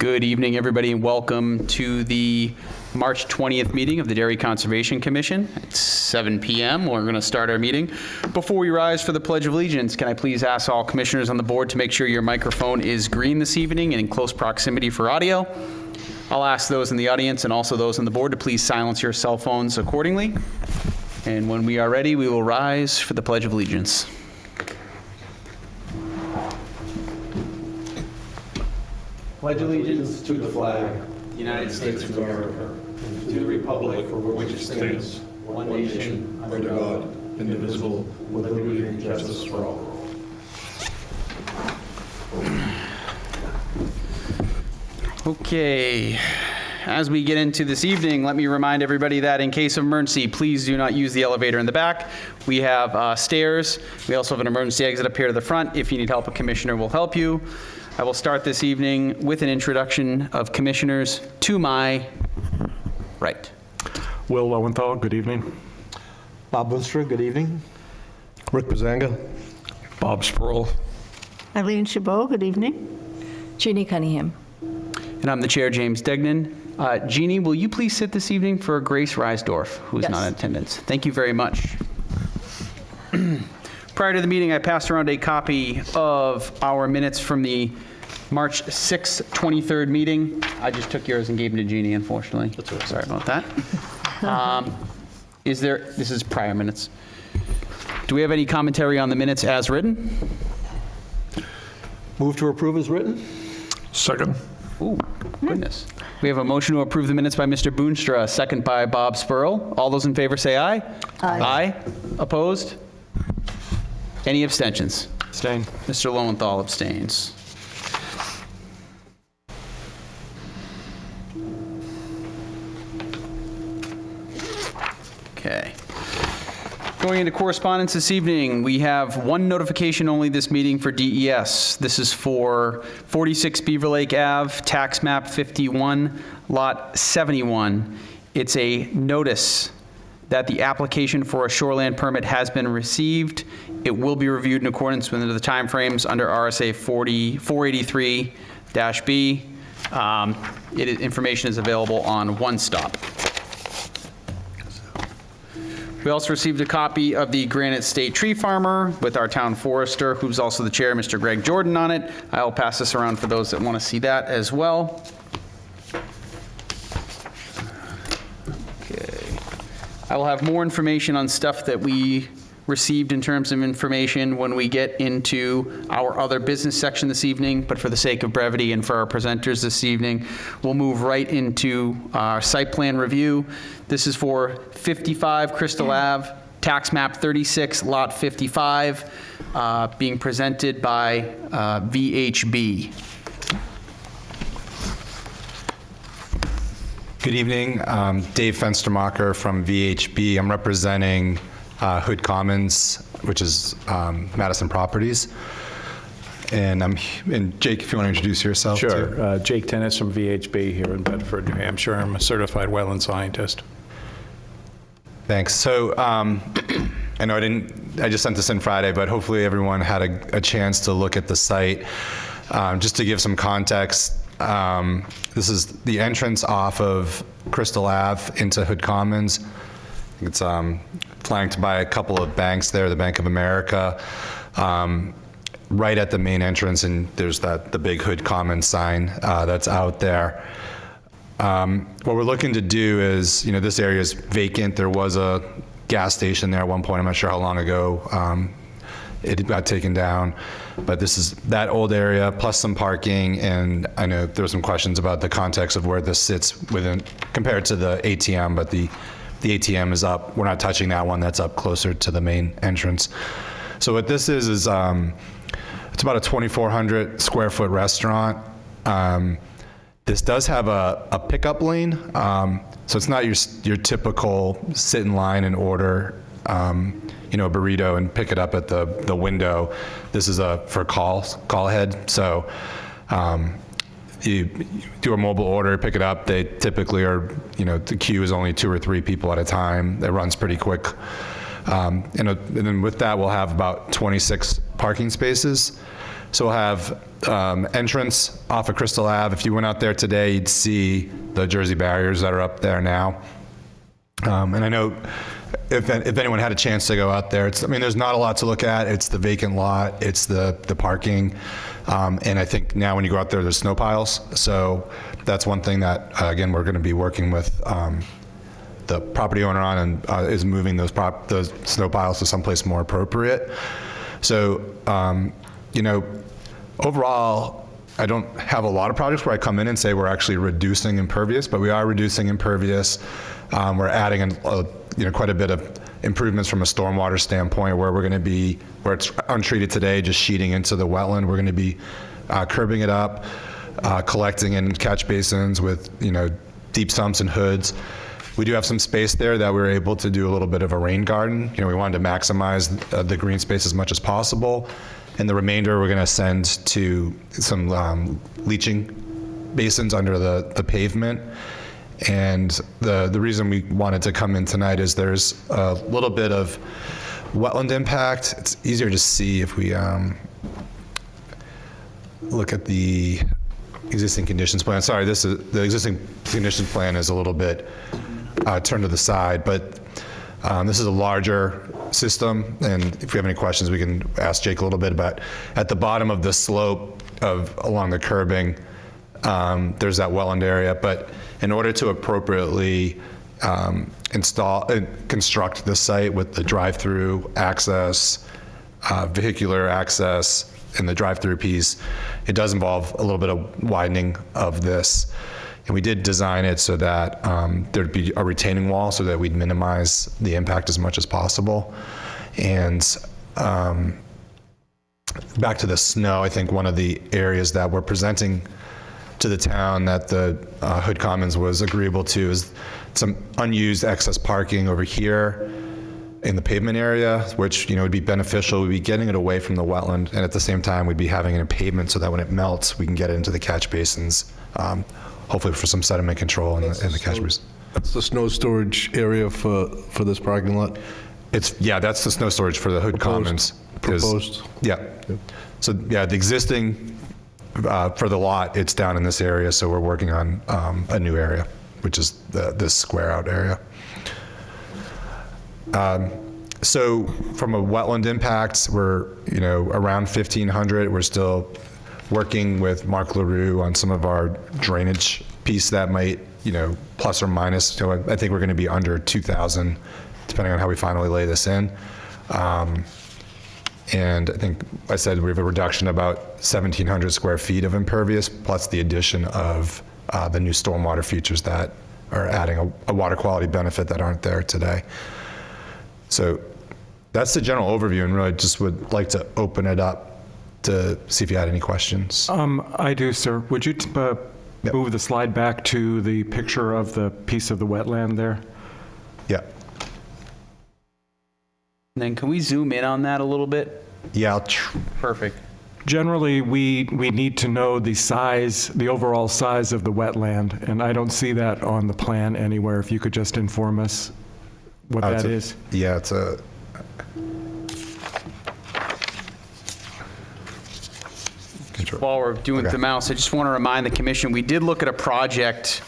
Good evening, everybody, and welcome to the March 20th meeting of the Dairy Conservation Commission. It's 7 p.m. We're going to start our meeting. Before we rise for the Pledge of Allegiance, can I please ask all commissioners on the board to make sure your microphone is green this evening and in close proximity for audio? I'll ask those in the audience and also those on the board to please silence your cell phones accordingly. And when we are ready, we will rise for the Pledge of Allegiance. Pledge allegiance to the flag, United States of America, and to the republic for which it stands, one nation, under God, indivisible, with liberty and justice for all. Okay, as we get into this evening, let me remind everybody that in case of emergency, please do not use the elevator in the back. We have stairs. We also have an emergency exit up here to the front. If you need help, a commissioner will help you. I will start this evening with an introduction of commissioners to my right. Will Lowenthal, good evening. Bob Boonstra, good evening. Rick Bazanga. Bob Sproul. Eileen Chabot, good evening. Jeannie Cunningham. And I'm the chair, James Degnan. Jeannie, will you please sit this evening for Grace Reisdorf, who is not in attendance? Thank you very much. Prior to the meeting, I passed around a copy of our minutes from the March 6th, 23rd meeting. I just took yours and gave them to Jeannie, unfortunately. That's right. Sorry about that. This is prior minutes. Do we have any commentary on the minutes as written? Move to approve as written. Second. Ooh, goodness. We have a motion to approve the minutes by Mr. Boonstra, second by Bob Spurl. All those in favor say aye. Aye. Aye. Opposed? Any abstentions? Abstain. Mr. Lowenthal abstains. Okay. Going into correspondence this evening, we have one notification only this meeting for DES. This is for 46 Beaver Lake Ave, tax map 51, lot 71. It's a notice that the application for a shoreland permit has been received. It will be reviewed in accordance with the timeframes under RSA 483-B. Information is available on One Stop. We also received a copy of the Granite State Tree Farmer with our town forester, who's also the chair, Mr. Greg Jordan, on it. I'll pass this around for those that want to see that as well. I will have more information on stuff that we received in terms of information when we get into our other business section this evening, but for the sake of brevity and for our presenters this evening, we'll move right into our site plan review. This is for 55 Crystal Ave, tax map 36, lot 55, being presented by VHB. Good evening, Dave Fenstermacher from VHB. I'm representing Hood Commons, which is Madison Properties. And Jake, if you want to introduce yourself. Sure. Jake Tennis from VHB here in Bedford, New Hampshire. I'm a certified wetland scientist. Thanks. So I know I just sent this in Friday, but hopefully everyone had a chance to look at the site. Just to give some context, this is the entrance off of Crystal Ave into Hood Commons. It's flanked by a couple of banks there, the Bank of America. Right at the main entrance, and there's the big Hood Commons sign that's out there. What we're looking to do is, this area is vacant. There was a gas station there at one point. I'm not sure how long ago it got taken down. But this is that old area plus some parking, and I know there were some questions about the context of where this sits within compared to the ATM, but the ATM is up. We're not touching that one. That's up closer to the main entrance. So what this is it's about a 2,400 square foot restaurant. This does have a pickup lane, so it's not your typical sit in line and order a burrito and pick it up at the window. This is for call ahead. So you do a mobile order, pick it up. They typically are, the queue is only 2 or 3 people at a time. It runs pretty quick. And then with that, we'll have about 26 parking spaces. So we'll have entrance off of Crystal Ave. If you went out there today, you'd see the Jersey barriers that are up there now. And I know if anyone had a chance to go out there, there's not a lot to look at. It's the vacant lot, it's the parking. And I think now when you go out there, there's snow piles. So that's one thing that, again, we're going to be working with the property owner on, and is moving those snow piles to someplace more appropriate. So, overall, I don't have a lot of projects where I come in and say we're actually reducing impervious, but we are reducing impervious. We're adding quite a bit of improvements from a stormwater standpoint, where we're going to be, where it's untreated today, just sheeting into the wetland. We're going to be curbing it up, collecting in catch basins with deep sumps and hoods. We do have some space there that we're able to do a little bit of a rain garden. We wanted to maximize the green space as much as possible. And the remainder we're going to send to some leaching basins under the pavement. And the reason we wanted to come in tonight is there's a little bit of wetland impact. It's easier to see if we look at the existing conditions plan. Sorry, the existing conditions plan is a little bit turned to the side, but this is a larger system, and if we have any questions, we can ask Jake a little bit about. At the bottom of the slope along the curbing, there's that wetland area, but in order to appropriately construct the site with the drive-through access, vehicular access, and the drive-through piece, it does involve a little bit of widening of this. And we did design it so that there'd be a retaining wall so that we'd minimize the impact as much as possible. And back to the snow, I think one of the areas that we're presenting to the town that the Hood Commons was agreeable to is some unused excess parking over here in the pavement area, which would be beneficial. We'd be getting it away from the wetland, and at the same time, we'd be having it in pavement so that when it melts, we can get it into the catch basins. Hopefully for some sediment control in the catch basin. That's the snow storage area for this parking lot? That's the snow storage for the Hood Commons. Proposed? Yeah. So the existing, for the lot, it's down in this area, so we're working on a new area, which is this square out area. So from a wetland impact, we're around 1,500. We're still working with Mark LaRue on some of our drainage piece that might, plus or minus. So I think we're going to be under 2,000, depending on how we finally lay this in. And I think I said we have a reduction of about 1,700 square feet of impervious, plus the addition of the new stormwater features that are adding a water quality benefit that aren't there today. So that's the general overview, and really just would like to open it up to see if you had any questions. I do, sir. Would you move the slide back to the picture of the piece of the wetland there? Yeah. And then can we zoom in on that a little bit? Yeah, Perfect. Generally, we need to know the overall size of the wetland, and I don't see that on the plan anywhere. If you could just inform us what that is. Yeah, it's a... While we're doing the mouse, I just want to remind the commission, we did look at a project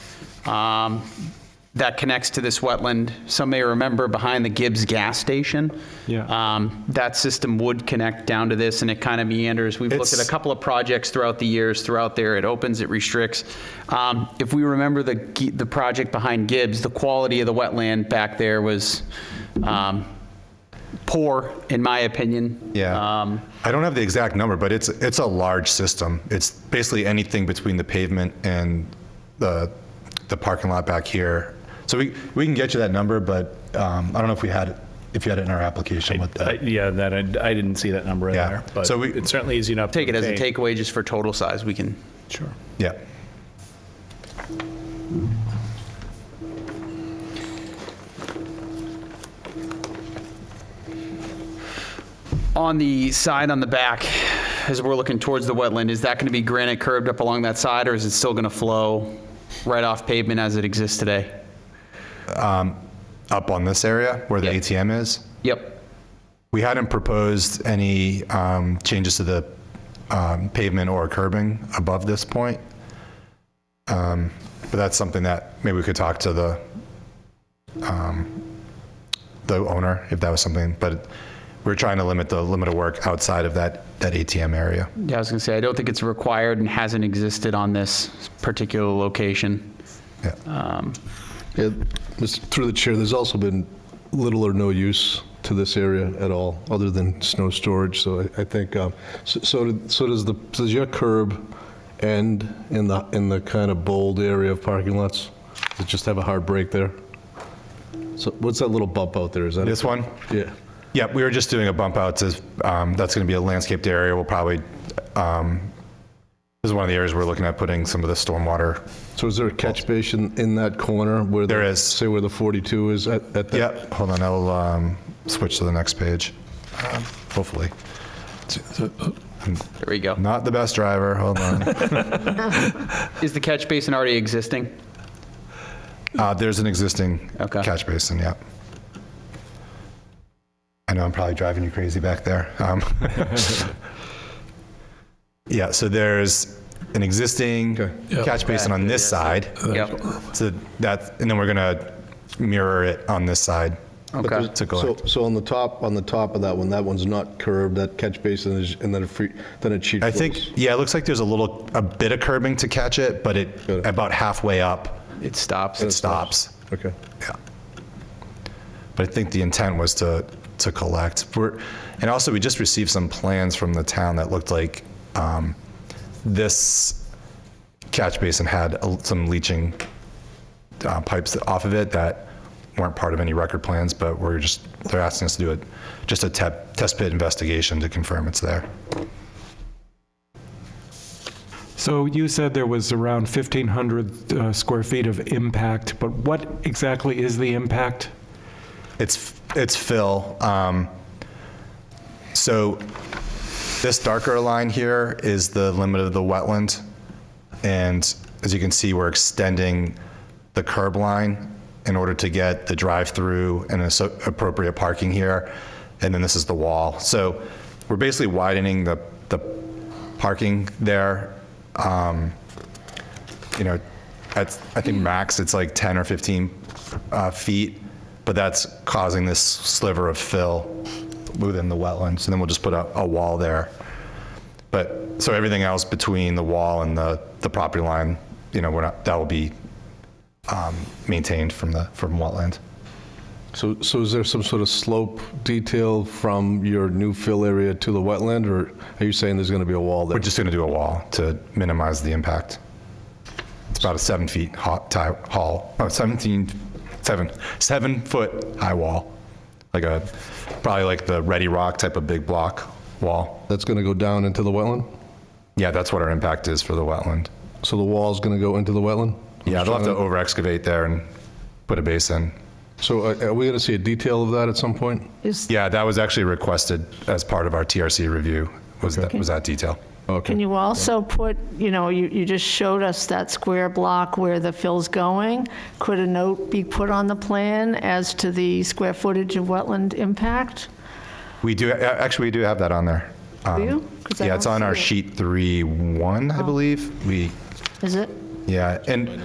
that connects to this wetland. Some may remember behind the Gibbs gas station. Yeah. That system would connect down to this, and it kind of meanders. We've looked at a couple of projects throughout the years throughout there. It opens, it restricts. If we remember the project behind Gibbs, the quality of the wetland back there was poor, in my opinion. Yeah. I don't have the exact number, but it's a large system. It's basically anything between the pavement and the parking lot back here. So we can get you that number, but I don't know if you had it in our application with that. I didn't see that number in there, but So it's certainly easy enough. Take it as a obtain. takeaway just for total size. We can. Sure. Yeah. On the side on the back, as we're looking towards the wetland, is that going to be granite curbed up along that side, or is it still going to flow right off pavement as it exists today? Up on this area where the Yeah. ATM is. Yep. We hadn't proposed any changes to the pavement or curbing above this point. But that's something that maybe we could talk to the owner if that was something, but we're trying to limit the limit of work outside of that ATM area. Yeah, I was going to say, I don't think it's required and hasn't existed on this particular location. Yeah. Yeah, through the chair, there's also been little or no use to this area at all, other than snow storage. So I think, so does your curb end in the kind of bold area of parking lots? Does it just have a hard break there? So what's that little bump out there? Is that This one? Yeah. Yeah, we were just doing a bump out to, that's going to be a landscaped area. We'll probably, this is one of the areas we're looking at putting some of the stormwater. So is there a catch basin in that corner where There is. say where the 42 is at that? Yeah, hold on, I'll switch to the next page, hopefully. There we go. Not the best driver, hold on. Is the catch basin already existing? There's an existing Okay. catch basin, yeah. I know I'm probably driving you crazy back there. Yeah, so there's an existing catch basin on this side. Yep. So that, and then we're gonna mirror it on this side. Okay. To collect. So on the top of that one's not curved, that catch basin is, and then it sheet I flows. think, yeah, it looks like there's a bit of curbing to catch it, but it, Got it. about halfway up, It stops. it stops. Okay. Yeah. But I think the intent was to collect. And also, we just received some plans from the town that looked like this catch basin had some leaching pipes off of it that weren't part of any record plans, but they're asking us to do just a test pit investigation to confirm it's there. So you said there was around 1,500 square feet of impact, but what exactly is the impact? It's fill. So this darker line here is the limit of the wetland. And as you can see, we're extending the curb line in order to get the drive-through and appropriate parking here. And then this is the wall. So we're basically widening the parking there. You know, I think max it's like 10 or 15 feet, but that's causing this sliver of fill within the wetlands. And then we'll just put a wall there. But so everything else between the wall and the property line, you know, that will be maintained from wetland. So is there some sort of slope detail from your new fill area to the wetland, or are you saying there's going to be a wall there? We're just going to do a wall to minimize the impact. It's about a 7 feet tall, 7 foot high wall, probably like the Ready Rock type of big block wall. That's going to go down into the wetland? Yeah, that's what our impact is for the wetland. So the wall's going to go into the wetland? Yeah, they'll have to over excavate there and put a base in. So are we going to see a detail of that at some point? Yeah, that was actually requested as part of our TRC review, was that detail. Okay. Can you also put, you just showed us that square block where the fill's going. Could a note be put on the plan as to the square footage of wetland impact? We do have that on there. Do you? 'Cause I Yeah, it's don't on see our it. sheet 3-1, I believe. Is it? Yeah, and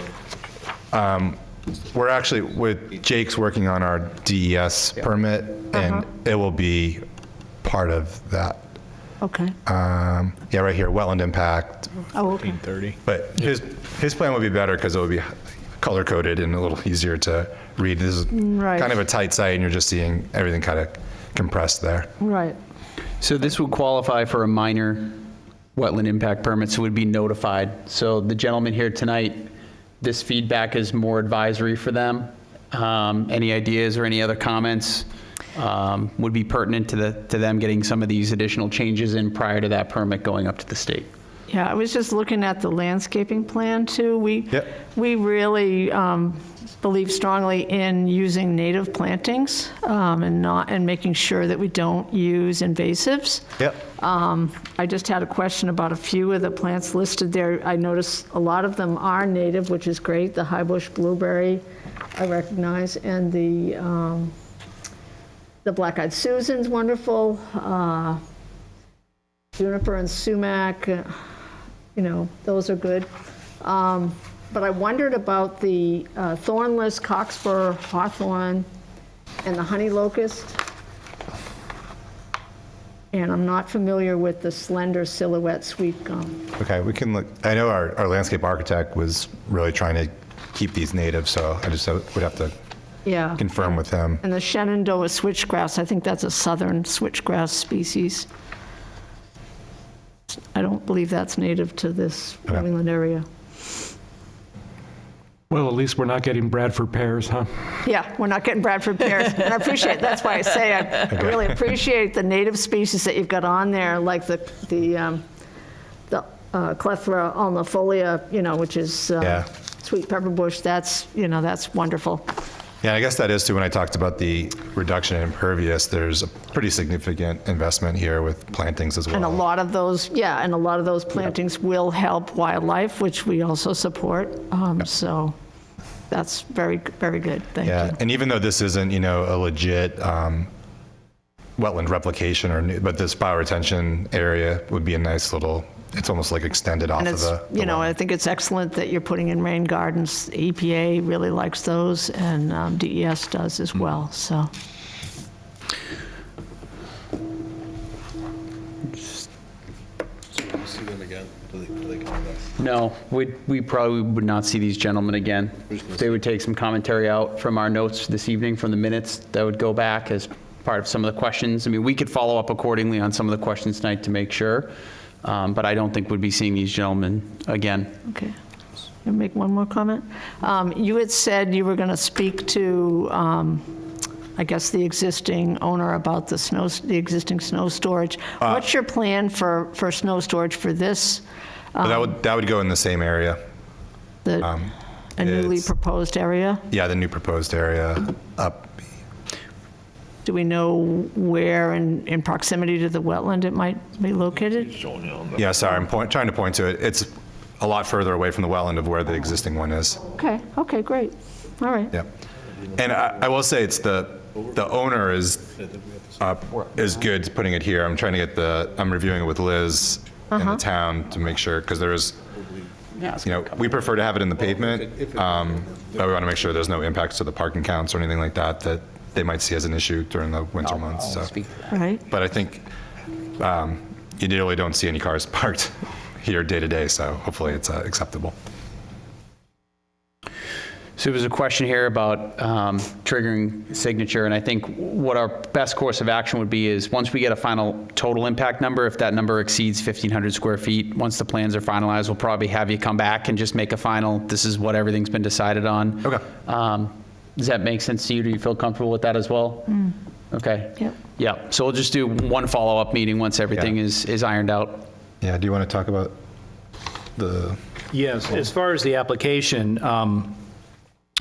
we're actually, Jake's working on our DES permit, and it will be part of that. Okay. Yeah, right here, wetland impact. Oh, okay. 30. But his plan would be better because it would be color-coded and a little easier to read. This is Right. kind of a tight site, and you're just seeing everything kind of compressed there. Right. So this would qualify for a minor wetland impact permit, so it would be notified. So the gentleman here tonight, this feedback is more advisory for them. Any ideas or any other comments would be pertinent to them getting some of these additional changes in prior to that permit going up to the state. Yeah, I was just looking at the landscaping plan too. Yep. We really believe strongly in using native plantings and making sure that we don't use invasives. Yep. I just had a question about a few of the plants listed there. I noticed a lot of them are native, which is great. The high bush blueberry, I recognize, and the the black-eyed Susan's wonderful, juniper and sumac, those are good. But I wondered about the thornless cockspur hawthorn and the honey locust. And I'm not familiar with the slender silhouette sweet gum. Okay, we can look. I know our landscape architect was really trying to keep these native, so I just would have to Yeah. confirm with him. And the Shenandoah switchgrass, I think that's a southern switchgrass species. I don't believe that's native to this New Okay. England area. Well, at least we're not getting Bradford pears, huh? Yeah, we're not getting Bradford pears. And I appreciate, that's why I say I really appreciate the native species that you've got on there, like the Clethra ulnifolia, which is Yeah. sweet pepper bush. That's wonderful. Yeah, I guess that is too, when I talked about the reduction in impervious, there's a pretty significant investment here with plantings as well. And a lot of those, plantings will help wildlife, which we also support. So that's very, very good. Thank Yeah, you. and even though this isn't, a legit wetland replication, but this bioretention area would be a nice little, it's almost like extended off And of it's, the I wetland. think it's excellent that you're putting in rain gardens. EPA really likes those, and DES does as well, so. See them again? Do they come back? No, we probably would not see these gentlemen again. They would take some commentary out from our notes this evening, from the minutes, that would go back as part of some of the questions. I mean, we could follow up accordingly on some of the questions tonight to make sure, but I don't think we'd be seeing these gentlemen again. Okay. Can I make one more comment? You had said you were going to speak to, I guess, the existing owner about the existing snow storage. What's your plan for snow storage for this, But that would go in the same area. a newly it's- proposed area? Yeah, the new proposed area up. Do we know where in proximity to the wetland it might be located? Yeah, sorry, I'm trying to point to it. It's a lot further away from the wetland of where the existing one is. Okay, great. All right. Yep. And I will say it's the owner is good putting it here. I'm trying to get I'm reviewing it with Liz in the town to make sure, because there is, we prefer to have it in the pavement, but we want to make sure there's no impacts to the parking counts or anything like that they might see as an issue during the winter months. So. Speak to that. Right. But I think you really don't see any cars parked here day to day, so hopefully it's acceptable. So there's a question here about triggering signature, and I think what our best course of action would be is, once we get a final total impact number, if that number exceeds 1,500 square feet, once the plans are finalized, we'll probably have you come back and just make a final, this is what everything's been decided on. Okay. Does that make sense to you? Do you feel comfortable with that as well? Okay. Yep. Yeah, so we'll just do one follow-up meeting once everything Yeah. is ironed out. Yeah, do you want to talk about the... Yes, as far as the application,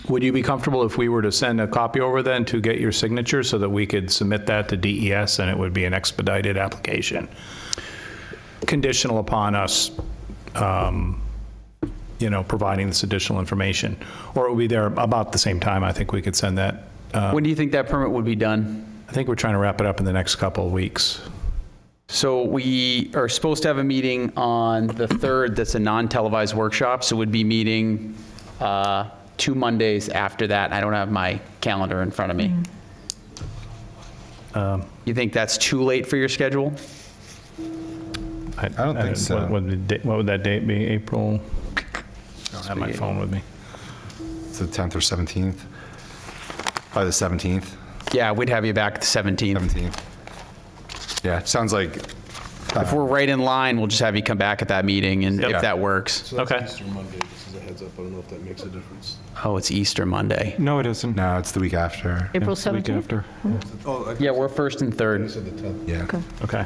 would you be comfortable if we were to send a copy over then to get your signature so that we could submit that to DES and it would be an expedited application? Conditional upon us, providing this additional information. Or it would be there about the same time. I think we could send that. When do you think that permit would be done? I think we're trying to wrap it up in the next couple of weeks. So we are supposed to have a meeting on the 3rd that's a non-televised workshop, so we'd be meeting 2 Mondays after that. I don't have my calendar in front of me. You think that's too late for your schedule? I don't think so. What would that date be? April? I don't have my phone with me. It's the 10th or 17th? Probably the 17th. Yeah, we'd have you back the 17th. 17th. Yeah, it sounds like... If we're right in line, we'll just have you come back at that meeting, and if that works. So that's Okay. Easter Monday, just as a heads up. I don't know if that makes a difference. Oh, it's Easter Monday. No, it isn't. No, it's the week after. April It's the week 17th? after. Oh, Yeah, we're 1st and 3rd. said the 10th. Yeah. Okay.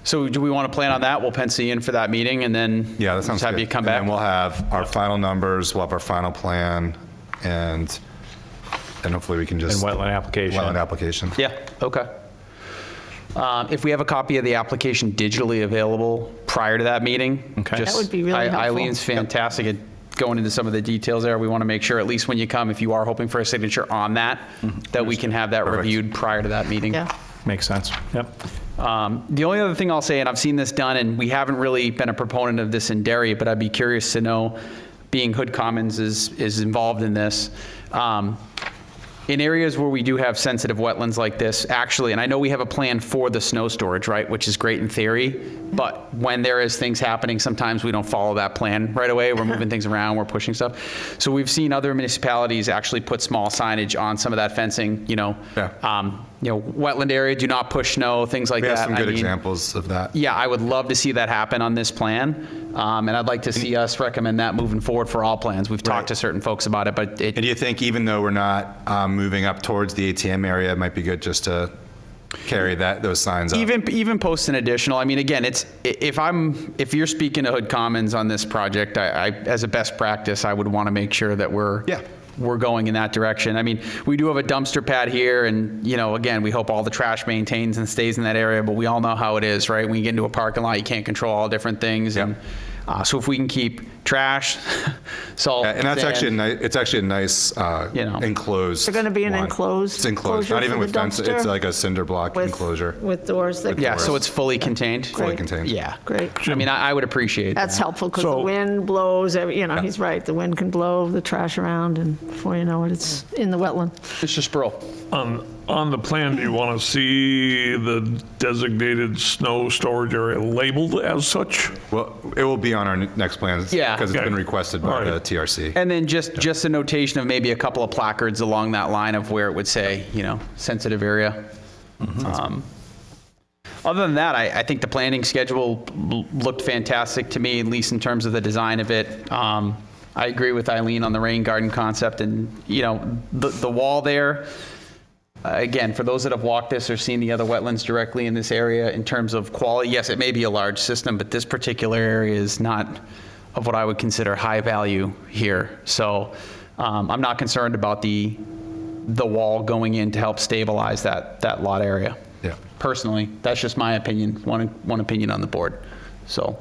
So do we want to plan on that? We'll pencil you in for that meeting, and then Yeah, that sounds just have good. you come And back? then we'll have our final numbers, we'll have our final plan, and hopefully we can And just... wetland application. Wetland application. Yeah, okay. If we have a copy of the application digitally available prior to that meeting. Okay. just- That would be really helpful. Eileen's fantastic at going into some of the details there. We want to make sure, at least when you come, if you are hoping for a signature on that, that we can have that reviewed prior to that meeting. Yeah. Makes sense. Yep. The only other thing I'll say, and I've seen this done, and we haven't really been a proponent of this in Derry, but I'd be curious to know, being Hood Commons is involved in this, in areas where we do have sensitive wetlands like this, actually, and I know we have a plan for the snow storage, right, which is great in theory, but when there is things happening, sometimes we don't follow that plan right away. We're moving things around, we're pushing stuff. So we've seen other municipalities actually put small signage on some of that fencing, wetland area, do not push snow, things like We that. have some I good mean, examples of that. yeah, I would love to see that happen on this plan, and I'd like to see us recommend that moving forward for all plans. We've talked to certain folks about it, but And do you think even though we're not moving up towards the ATM area, it might be good just to carry those signs up? even post an additional, I mean, again, it's, if you're speaking to Hood Commons on this project, I as a best practice, I would want to make sure that we're going in that direction. I mean, we do have a dumpster pad here, and, again, we hope all the trash maintains and stays in that area, but we all know how it is, right? When you get into a parking lot, you can't control all different things. And so if we can keep trash, salt, And that's sand, it's actually a nice enclosed. They're going to be an one. enclosed. It's enclosed, enclosure not even for with the fence. It's dumpster? like a cinder block enclosure. With doors that. yeah, so it's fully contained. Fully Great. contained. Yeah. Great. I mean, I would appreciate that. That's helpful because the So- wind blows, he's right, the wind can blow the trash around and before you know it, it's in the wetland. Mr. Sproul. On the plan, do you want to see the designated snow storage area labeled as such? Well, it will be on our next plans. Yeah. Because it's been Okay. requested by All right. the TRC. And then just a notation of maybe a couple of placards along that line of where it would say, sensitive area. Other than that, I think the planning schedule looked fantastic to me, at least in terms of the design of it. I agree with Eileen on the rain garden concept, and, the wall there, again, for those that have walked this or seen the other wetlands directly in this area, in terms of quality, yes, it may be a large system, but this particular area is not of what I would consider high value here. So I'm not concerned about the wall going in to help stabilize that lot area. Yeah. Personally, that's just my opinion, one opinion on the board. So,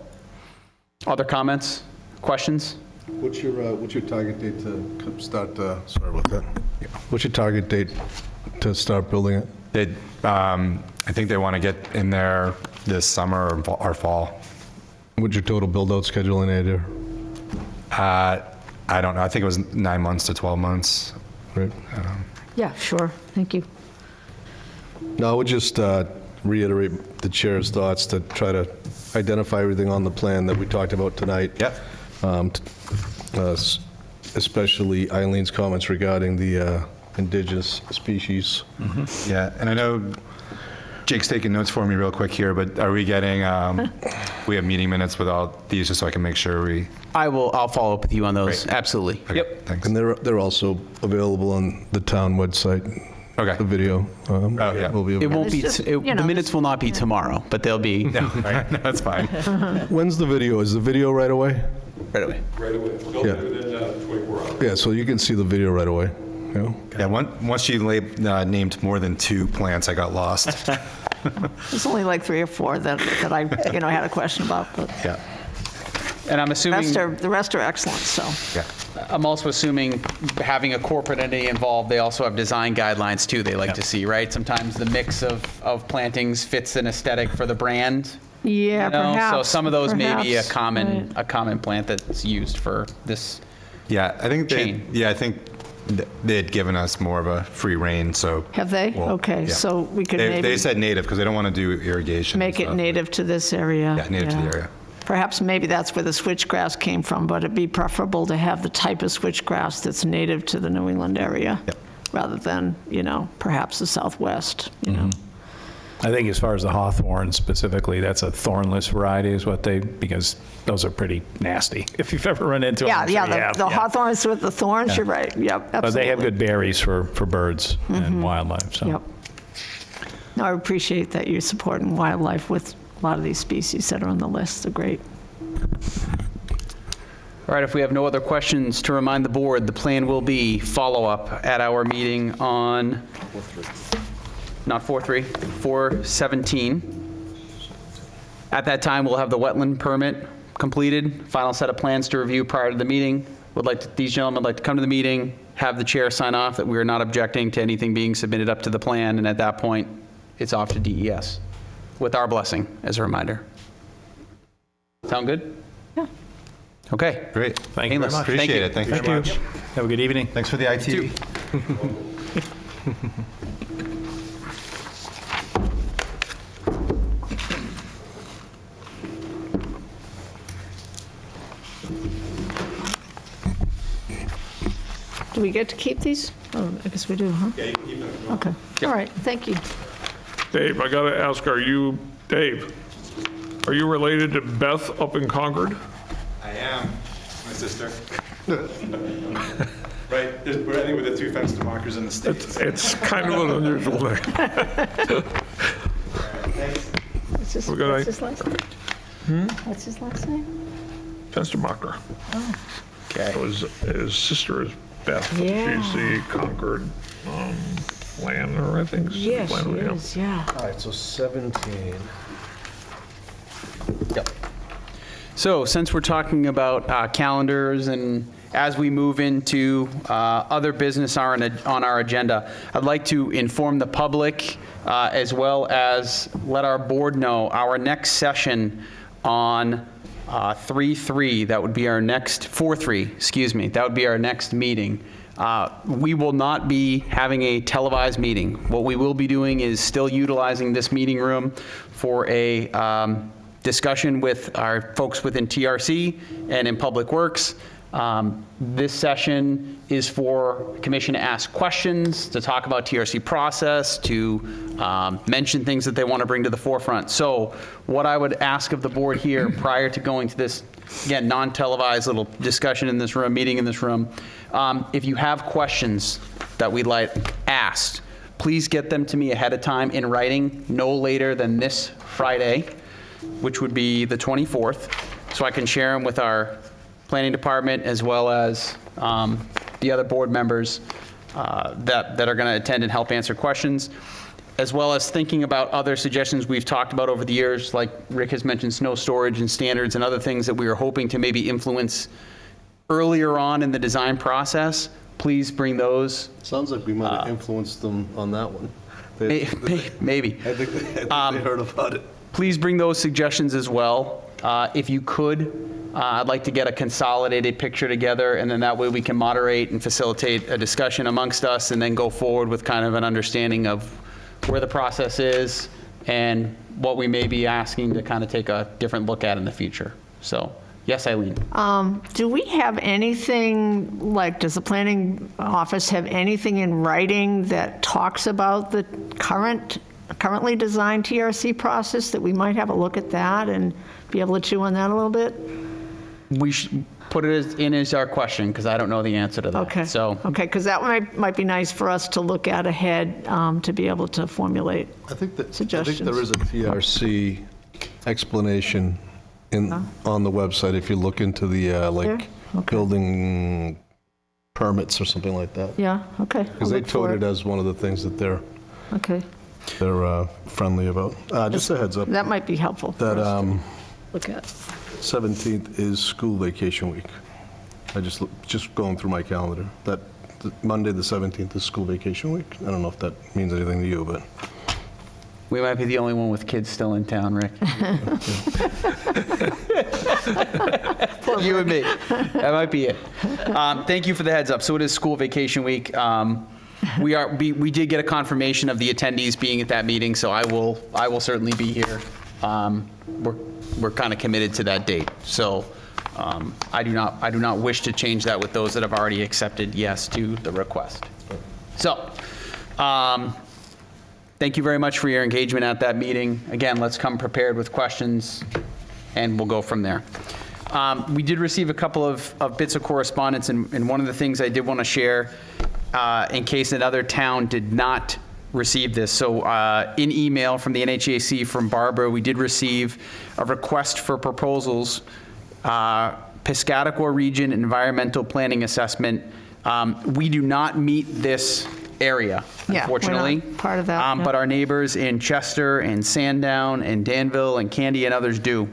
other comments, questions? What's your target date to start, sorry about that. What's your target date to start building it? I think they want to get in there this summer or fall. What's your total build-out schedule in there? I don't know. I think it was 9 months to 12 months. Right. Yeah, sure, thank you. No, I would just reiterate the chair's thoughts to try to identify everything on the plan that we talked about tonight. Yep. Especially Eileen's comments regarding the indigenous species. Yeah, and I know Jake's taking notes for me real quick here, but are we getting, we have meeting minutes with all these just so I can make sure we. I'll follow up with you on those, Great. absolutely. Okay, Yep. Thanks. And they're also available on the town website. Okay. The video. yeah. Will be It available. won't be, It's just, the minutes will not be tomorrow, but they'll be No, that's fine. When's the video? Is the video right away? right away. Yeah, so you can see the video right away. Yeah, once she named more than 2 plants, I got lost. There's only like 3 or 4 that I, had a question about, but Yeah. And I'm assuming. the rest are excellent, so. Yeah. I'm also assuming having a corporate entity involved, they also have design guidelines too they like to see, right? Sometimes the mix of plantings fits an aesthetic for the brand. Yeah, perhaps. So some of those may be a perhaps, common plant that's used for this. Yeah, I think Chain. I think they had given us more of a free reign, so. Have they? Well, Okay, yeah. so we could They maybe said native because they don't want to do irrigation. and make it stuff. native to this area. Yeah, native to the area. Perhaps maybe that's where the switchgrass came from, but it'd be preferable to have the type of switchgrass that's native to the New England area, rather than, perhaps the Southwest, I think as far as the hawthorn specifically, that's a thornless variety is because those are pretty nasty. If you've ever run into them. Yeah, I'm sure you have, the hawthorns with the thorns, you're right, yep, absolutely. But they have good berries for birds and wildlife, so. Yep. No, I appreciate that you're supporting wildlife with a lot of these species that are on the list, they're great. All right, if we have no other questions, to remind the board, the plan will be follow-up at our meeting on, not 4/3, 4/17. At that time, we'll have the wetland permit completed, final set of plans to review prior to the meeting. these gentlemen would like to come to the meeting, have the chair sign off that we are not objecting to anything being submitted up to the plan, and at that point, it's off to DES, with our blessing, as a reminder. Sound good? Yeah. Okay. Great. Thank you very much. Appreciate it. Thank you very much. Have a good evening. Thanks for the IT. Do we get to keep these? Oh, I guess we do, huh? Yeah, you can keep them. Okay, all right, thank you. Dave, I gotta ask, Dave, are you related to Beth up in Concord? I am. My sister. Right. I think we're the two fence markers in the States. It's kind of an unusual name. What's his We're gonna- what's his last name? What's his last name? Fenstermacher. Okay. His sister is Beth. Yeah. She's the Concord planner, I think. City Yes, she planner, yeah. is, yeah. All right, so 17. Yep. So since we're talking about calendars and as we move into other business on our agenda, I'd like to inform the public as well as let our board know our next session on 3/3, that would be our next, 4/3, excuse me, that would be our next meeting. We will not be having a televised meeting. What we will be doing is still utilizing this meeting room for a discussion with our folks within TRC and in Public Works. This session is for the commission to ask questions, to talk about TRC process, to mention things that they want to bring to the forefront. So what I would ask of the board here prior to going to this, again, non-televised little discussion in this room, meeting in this room, if you have questions that we'd like asked, please get them to me ahead of time in writing, no later than this Friday, which would be the 24th, so I can share them with our planning department as well as the other board members that are going to attend and help answer questions, as well as thinking about other suggestions we've talked about over the years, like Rick has mentioned snow storage and standards and other things that we are hoping to maybe influence earlier on in the design process. Please bring those. Sounds like we might have influenced them on that one. Maybe. I think they heard about it. Please bring those suggestions as well. If you could, I'd like to get a consolidated picture together, and then that way we can moderate and facilitate a discussion amongst us, and then go forward with kind of an understanding of where the process is and what we may be asking to kind of take a different look at in the future. So, yes, Eileen. Do we have anything, like, does the planning office have anything in writing that talks about the currently designed TRC process, that we might have a look at that and be able to chew on that a little bit? We should put it in as our question, because I don't know the answer to that. Okay. So, Okay, because that might be nice for us to look at ahead, to be able to formulate. I think there Suggestions. is a TRC explanation on the website if you look into the Okay. building permits or something like that. Yeah, okay. Because they told it as one of the things that they're Okay, friendly about. Just a heads up, that might be helpful for that us to look at. 17th is school vacation week. Just going through my calendar. That Monday, the 17th is school vacation week. I don't know if that means anything to you, but. we might be the only one with kids still in town, Rick. You and me. That might be it. Thank you for the heads up. So it is school vacation week. We did get a confirmation of the attendees being at that meeting, so I will certainly be here. We're kind of committed to that date. So I do not wish to change that with those that have already accepted yes to the request. So, thank you very much for your engagement at that meeting. Again, let's come prepared with questions, and we'll go from there. We did receive a couple of bits of correspondence, and one of the things I did want to share, in case another town did not receive this. So in email from the NHAC from Barbara, we did receive a request for proposals, Piscataqua Region Environmental Planning Assessment. We do not meet this area, Yeah, unfortunately. we're not part of that, yeah. But our neighbors in Chester and Sandown and Danville and Candy and others do.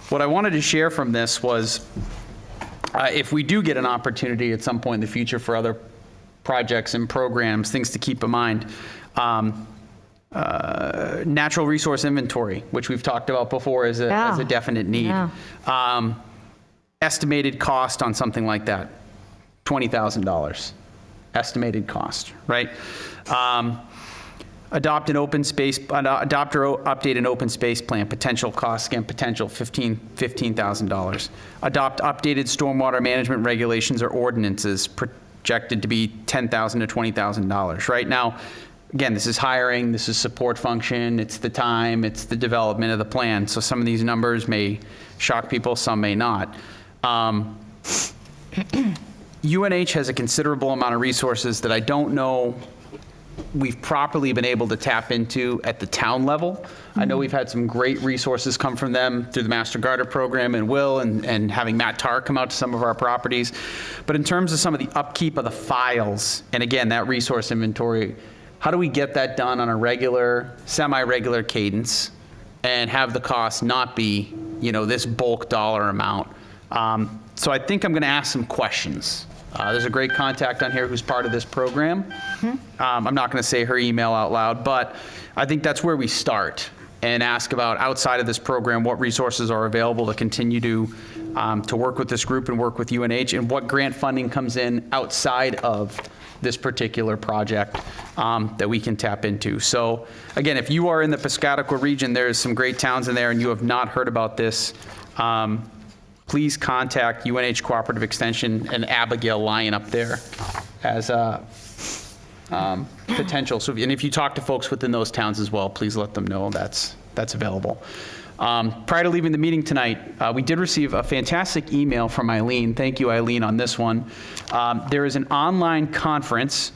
What I wanted to share from this was if we do get an opportunity at some point in the future for other projects and programs, things to keep in mind. Natural resource inventory, which we've talked about before as a definite need. Yeah. Estimated cost on something like that, $20,000. Estimated cost, right? Adopt or update an open space plan, potential cost, again, potential $15,000. Adopt updated stormwater management regulations or ordinances, projected to be $10,000 to $20,000. Right now, again, this is hiring, this is support function, it's the time, it's the development of the plan. So some of these numbers may shock people, some may not. UNH has a considerable amount of resources that I don't know we've properly been able to tap into at the town level. I know we've had some great resources come from them through the Master Garter program and and having Matt Tarr come out to some of our properties. But in terms of some of the upkeep of the files, and again, that resource inventory, how do we get that done on a regular, semi-regular cadence and have the cost not be, this bulk dollar amount? So I think I'm going to ask some questions. There's a great contact on here who's part of this program. I'm not going to say her email out loud, but I think that's where we start and ask about, outside of this program, what resources are available to continue to work with this group and work with UNH, and what grant funding comes in outside of this particular project that we can tap into. So again, if you are in the Piscataqua region, there's some great towns in there and you have not heard about this, please contact UNH Cooperative Extension and Abigail Lyon up there as a potential. So, and if you talk to folks within those towns as well, please let them know that's available. Prior to leaving the meeting tonight, we did receive a fantastic email from Eileen. Thank you, Eileen, on this one. There is an online conference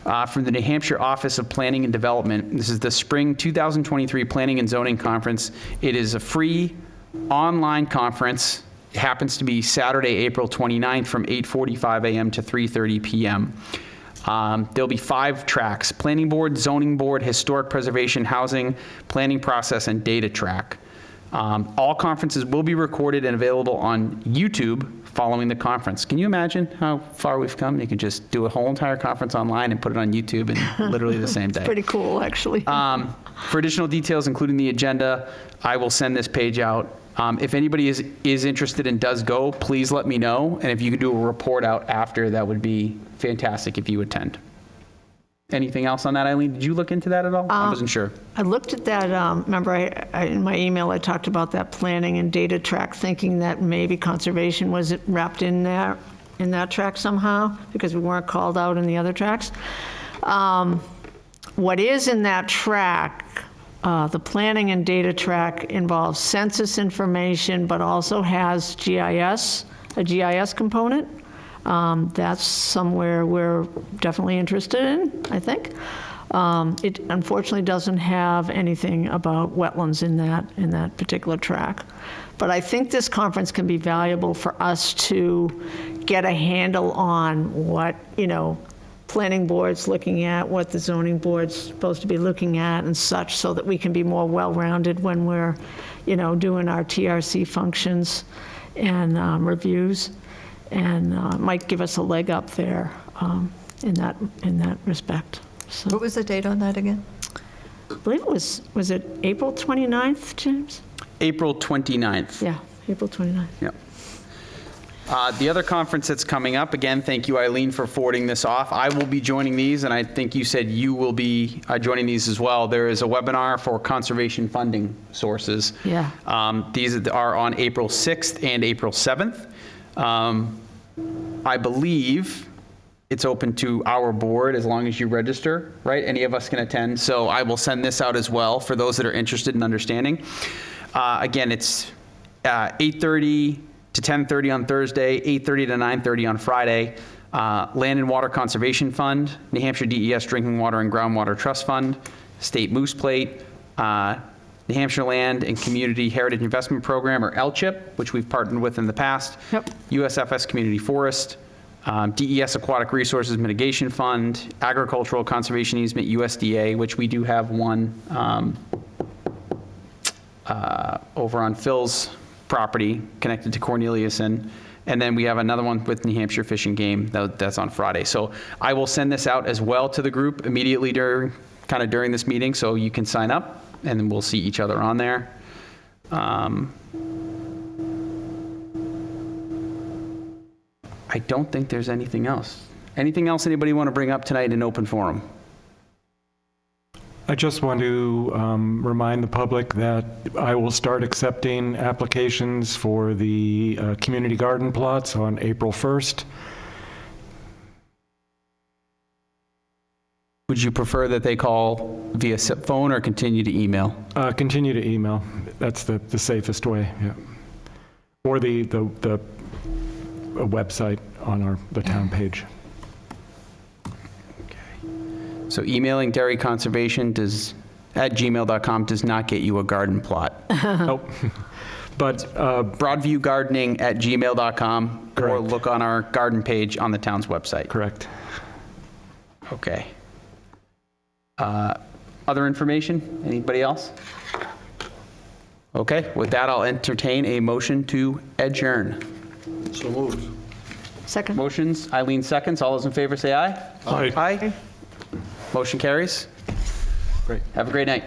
from the New Hampshire Office of Planning and Development. This is the Spring 2023 Planning and Zoning Conference. It is a free online conference. It happens to be Saturday, April 29th from 8:45 a.m. to 3:30 p.m. There'll be 5 tracks: Planning Board, Zoning Board, Historic Preservation, Housing, Planning Process, and Data Track. All conferences will be recorded and available on YouTube following the conference. Can you imagine how far we've come? You can just do a whole entire conference online and put it on YouTube in literally the same day. Pretty cool, actually. For additional details, including the agenda, I will send this page out. If anybody is interested and does go, please let me know. And if you could do a report out after, that would be fantastic if you attend. Anything else on that, Eileen? Did you look into that at all? I wasn't sure. I looked at that, remember in my email I talked about that planning and data track, thinking that maybe conservation was wrapped in there, in that track somehow, because we weren't called out in the other tracks. What is in that track, the planning and data track involves census information, but also has GIS, a GIS component. That's somewhere we're definitely interested in, I think. It unfortunately doesn't have anything about wetlands in that particular track. But I think this conference can be valuable for us to get a handle on what, planning board's looking at, what the zoning board's supposed to be looking at and such, so that we can be more well-rounded when we're, doing our TRC functions and was and might give us a leg up there in that respect. So What was the date on that again? I believe it was it April 29th, James? April 29th. Yeah, April 29th. Yep. The other conference that's coming up, again, thank you, Eileen, for forwarding this off. I will be joining these, and I think you said you will be joining these as well. There is a webinar for conservation funding sources. Yeah. These are on April 6th and April 7th. I believe it's open to our board as long as you register, right? Any of us can attend. So I will send this out as well for those that are interested in understanding. Again, it's 8:30 to 10:30 on Thursday, 8:30 to 9:30 on Friday. Land and Water Conservation Fund, New Hampshire DES Drinking Water and Groundwater Trust Fund, State Moose Plate, New Hampshire Land and Community Heritage Investment Program, or LCHIP, which we've partnered with in the past. Yep. USFS Community Forest, DES Aquatic Resources Mitigation Fund, Agricultural Conservation Easement, USDA, which we do have one over on Phil's property connected to Corneliuson, And then we have another one with New Hampshire Fish and Game, that's on Friday. So I will send this out as well to the group immediately during this meeting, so you can sign up, and then we'll see each other on there. I don't think there's anything else. Anything else anybody want to bring up tonight in open forum? I just want to remind the public that I will start accepting applications for the community garden plots on April 1st. Would you prefer that they call via phone or continue to email? Continue to email. That's the safest way, yeah. Or the website on the town page. So emailing DerryConservation@gmail.com does not get you a garden plot. Nope. But Broadviewgardening@gmail.com, or Correct. look on our garden page on the town's website. correct. Okay. Other information? Anybody else? Okay, with that, I'll entertain a motion to adjourn. So moved. Second? Motions, Eileen seconds. All those in favor say aye. Aye. Aye. Motion carries. Great. Have a great night.